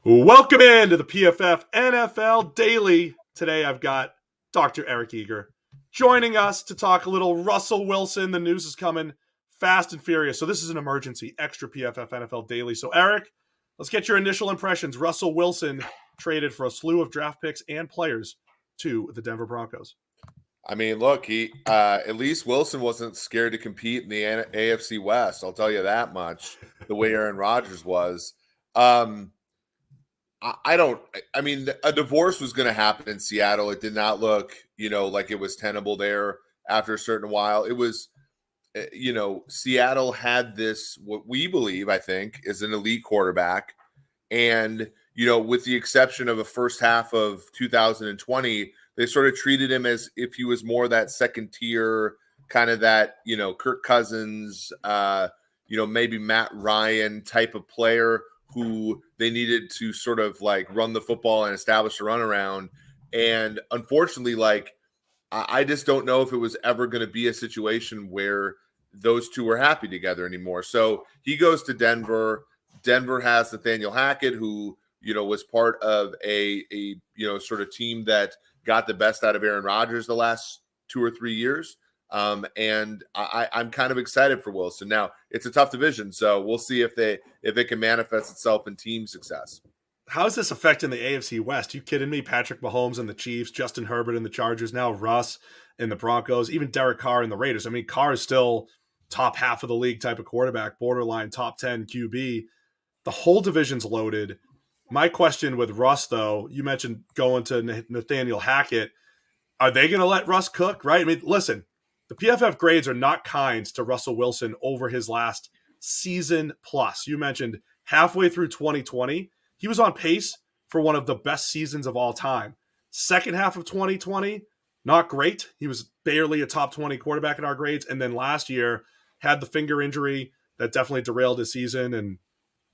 Welcome in to the PFF NFL Daily. Today I've got Dr. Eric Eager joining us to talk a little Russell Wilson. The news is coming fast and furious. So this is an emergency extra PFF NFL Daily. So Eric, let's get your initial impressions. Russell Wilson traded for a slew of draft picks and players to the Denver Broncos. I mean, look, he at least Wilson wasn't scared to compete in the AFC West. I'll tell you that much. The way Aaron Rodgers was. I don't. I mean, a divorce was going to happen in Seattle. It did not look, like it was tenable there after a certain while. It was, Seattle had this, what we believe, I think, is an elite quarterback. And, with the exception of a first half of 2020, they sort of treated him as if he was more that second tier, kind of that, Kirk Cousins, maybe Matt Ryan type of player who they needed to sort of like run the football and establish a runaround. And unfortunately, I just don't know if it was ever going to be a situation where those two were happy together anymore. So he goes to Denver. Denver has Nathaniel Hackett, who, was part of a sort of team that got the best out of Aaron Rodgers the last 2 or 3 years. And I'm kind of excited for Wilson. Now, it's a tough division, so we'll see if it can manifest itself in team success. How is this affecting the AFC West? You kidding me? Patrick Mahomes and the Chiefs, Justin Herbert and the Chargers, now Russ and the Broncos, even Derek Carr and the Raiders. I mean, Carr is still top half of the league type of quarterback, borderline top 10 QB. The whole division's loaded. My question with Russ, though, you mentioned going to Nathaniel Hackett. Are they going to let Russ cook, right? I mean, listen, the PFF grades are not kind to Russell Wilson over his last season plus. You mentioned halfway through 2020, he was on pace for one of the best seasons of all time. Second half of 2020, not great. He was barely a top 20 quarterback in our grades. And then last year had the finger injury that definitely derailed his season. And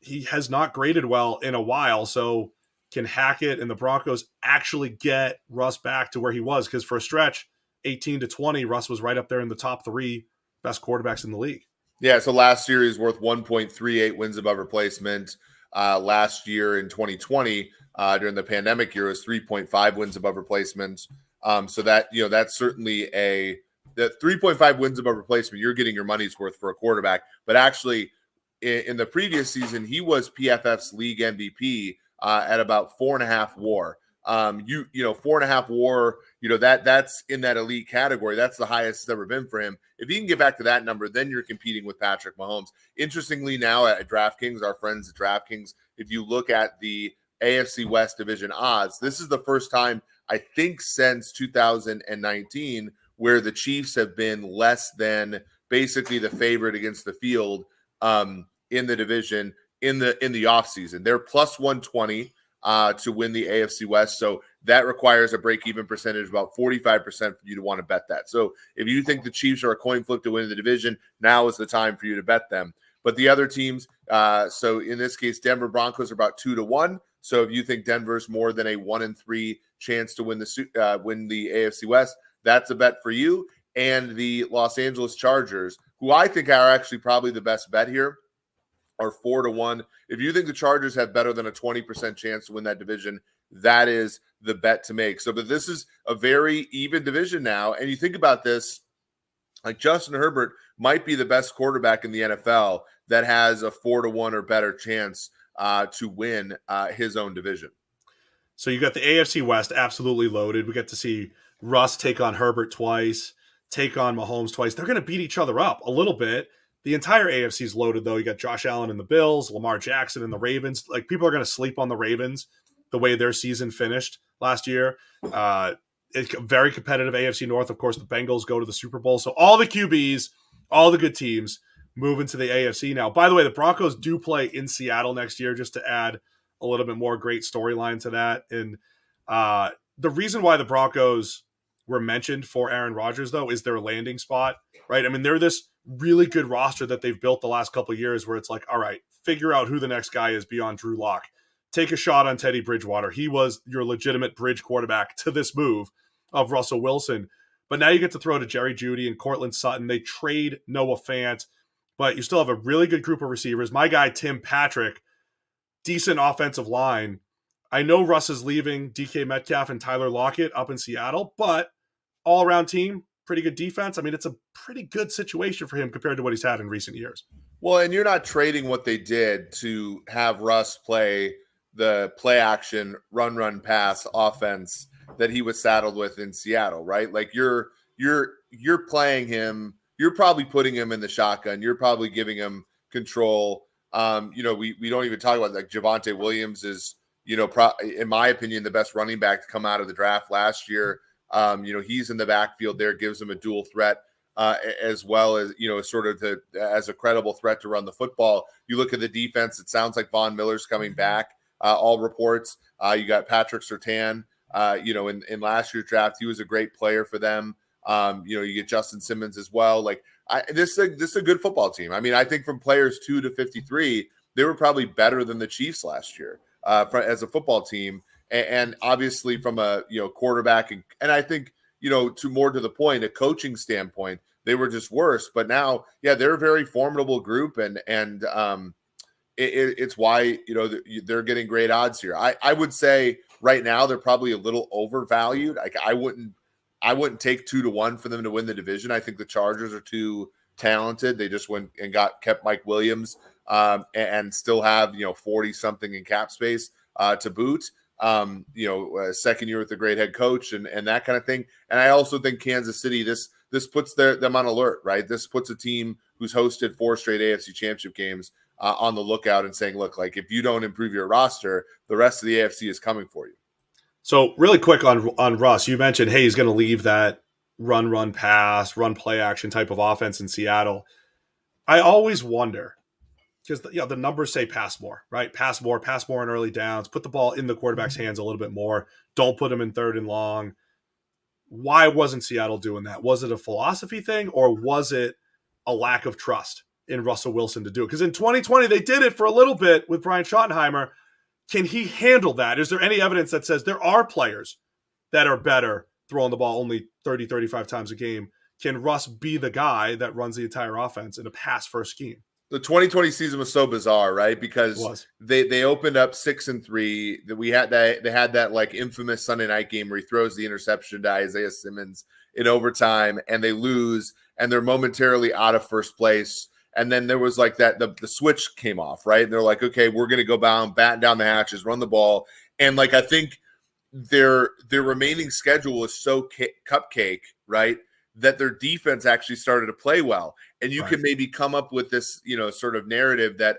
he has not graded well in a while. So can Hackett and the Broncos actually get Russ back to where he was? Because for a stretch, 18 to 20, Russ was right up there in the top 3 best quarterbacks in the league. Yeah, so last year he's worth 1.38 wins above replacement. Last year in 2020, during the pandemic year, was 3.5 wins above replacement. So that, that's certainly the 3.5 wins above replacement, you're getting your money's worth for a quarterback. But actually, in the previous season, he was PFF's league MVP at about 4.5 WAR. 4.5 WAR, that's in that elite category. That's the highest it's ever been for him. If he can get back to that number, then you're competing with Patrick Mahomes. Interestingly, now at DraftKings, our friends at DraftKings, if you look at the AFC West division odds, this is the first time, I think, since 2019 where the Chiefs have been less than basically the favorite against the field in the division in the offseason. They're plus 120 to win the AFC West. So that requires a break-even percentage of about 45% for you to want to bet that. So if you think the Chiefs are a coin flip to win the division, now is the time for you to bet them. But the other teams, so in this case, Denver Broncos are about 2 to 1. So if you think Denver's more than a 1-3 chance to win the AFC West, that's a bet for you. And the Los Angeles Chargers, who I think are actually probably the best bet here, are 4 to 1. If you think the Chargers have better than a 20% chance to win that division, that is the bet to make. So, but this is a very even division now. And you think about this, like Justin Herbert might be the best quarterback in the NFL that has a 4 to 1 or better chance to win his own division. So you got the AFC West absolutely loaded. We get to see Russ take on Herbert twice, take on Mahomes twice. They're going to beat each other up a little bit. The entire AFC is loaded, though. You got Josh Allen and the Bills, Lamar Jackson and the Ravens. Like, people are going to sleep on the Ravens the way their season finished last year. It's a very competitive AFC North. Of course, the Bengals go to the Super Bowl. So all the QBs, all the good teams move into the AFC now. By the way, the Broncos do play in Seattle next year, just to add a little bit more great storyline to that. And the reason why the Broncos were mentioned for Aaron Rodgers, though, is their landing spot, right? I mean, they're this really good roster that they've built the last couple of years where it's like, all right, figure out who the next guy is beyond Drew Lock. Take a shot on Teddy Bridgewater. He was your legitimate bridge quarterback to this move of Russell Wilson. But now you get to throw to Jerry Jeudy and Cortland Sutton. They trade Noah Fant, but you still have a really good group of receivers. My guy, Tim Patrick, decent offensive line. I know Russ is leaving DK Metcalf and Tyler Lockett up in Seattle, but all around team, pretty good defense. I mean, it's a pretty good situation for him compared to what he's had in recent years. Well, and you're not trading what they did to have Russ play the play action, run, pass offense that he was saddled with in Seattle, right? Like you're playing him, you're probably putting him in the shotgun, you're probably giving him control. We don't even talk about like Javonte Williams is, in my opinion, the best running back to come out of the draft last year. He's in the backfield there, gives him a dual threat. As well as, sort of as a credible threat to run the football. You look at the defense, it sounds like Von Miller's coming back, all reports. You got Patrick Surtain, in last year's draft, he was a great player for them. You get Justin Simmons as well. Like this is a good football team. I mean, I think from players 2 to 53, they were probably better than the Chiefs last year as a football team. And obviously from a, quarterback and I think, to the point, a coaching standpoint, they were just worse. But now, they're a very formidable group, and it's why they're getting great odds here. I would say right now they're probably a little overvalued. Like I wouldn't take 2-1 for them to win the division. I think the Chargers are too talented. They just went and kept Mike Williams and still have 40 something in cap space to boot. A second year with a great head coach and that kind of thing. And I also think Kansas City, this puts them on alert, right? This puts a team who's hosted 4 straight AFC championship games on the lookout and saying, look, like if you don't improve your roster, the rest of the AFC is coming for you. So really quick on Russ, you mentioned, hey, he's going to leave that run, pass, run play action type of offense in Seattle. I always wonder, because the numbers say pass more, right? Pass more in early downs, put the ball in the quarterback's hands a little bit more. Don't put him in 3rd and long. Why wasn't Seattle doing that? Was it a philosophy thing, or was it a lack of trust in Russell Wilson to do it? Because in 2020, they did it for a little bit with Brian Schottenheimer. Can he handle that? Is there any evidence that says there are players that are better throwing the ball only 30, 35 times a game? Can Russ be the guy that runs the entire offense in a pass-first scheme? The 2020 season was so bizarre, right? Because they opened up 6-3. They had that like infamous Sunday night game where he throws the interception to Isaiah Simmons in overtime, and they lose, and they're momentarily out of first place. And then there was like that the switch came off, right? And they're like, okay, we're going to go batten down the hatches, run the ball, and like I think their remaining schedule is so cupcake, right? That their defense actually started to play well. And you can maybe come up with this, sort of narrative that,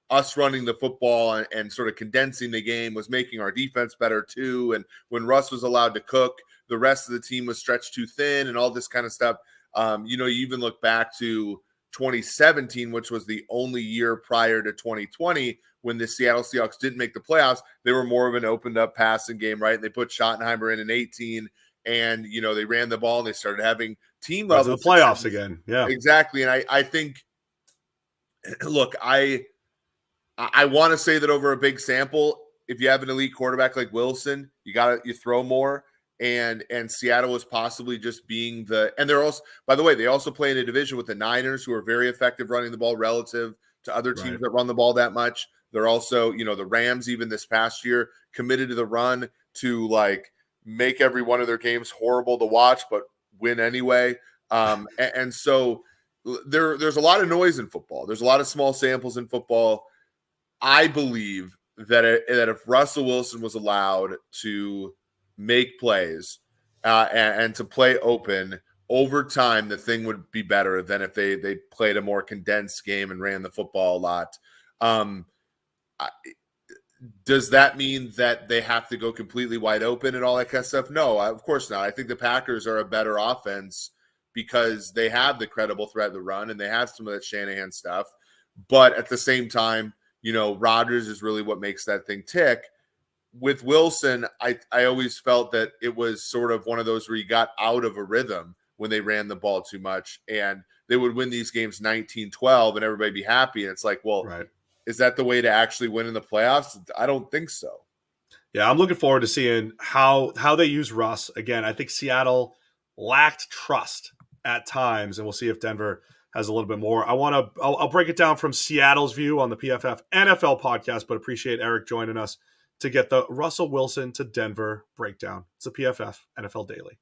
us running the football and sort of condensing the game was making our defense better too. And when Russ was allowed to cook, the rest of the team was stretched too thin and all this kind of stuff. You even look back to 2017, which was the only year prior to 2020 when the Seattle Seahawks didn't make the playoffs. They were more of an opened up passing game, right? And they put Schottenheimer in 18. And, they ran the ball and they started having team level the playoffs again. Yeah, exactly. And I think, look, I want to say that over a big sample, if you have an elite quarterback like Wilson, you throw more. And Seattle was possibly just being and they're also, by the way, they also play in a division with the Niners, who are very effective running the ball relative to other teams that run the ball that much. They're also, the Rams, even this past year, committed to the run to like make every one of their games horrible to watch, but win anyway. And so there's a lot of noise in football. There's a lot of small samples in football. I believe that if Russell Wilson was allowed to make plays and to play open over time, the thing would be better than if they played a more condensed game and ran the football a lot. Does that mean that they have to go completely wide open and all that kind of stuff? No, of course not. I think the Packers are a better offense because they have the credible threat of the run and they have some of that Shanahan stuff. But at the same time, Rodgers is really what makes that thing tick. With Wilson, I always felt that it was sort of one of those where you got out of a rhythm when they ran the ball too much, and they would win these games 19-12 and everybody be happy. And it's like, well, is that the way to actually win in the playoffs? I don't think so. Yeah, I'm looking forward to seeing how they use Russ. Again, I think Seattle lacked trust at times, and we'll see if Denver has a little bit more. I'll break it down from Seattle's view on the PFF NFL podcast, but appreciate Eric joining us to get the Russell Wilson to Denver breakdown. It's a PFF NFL Daily.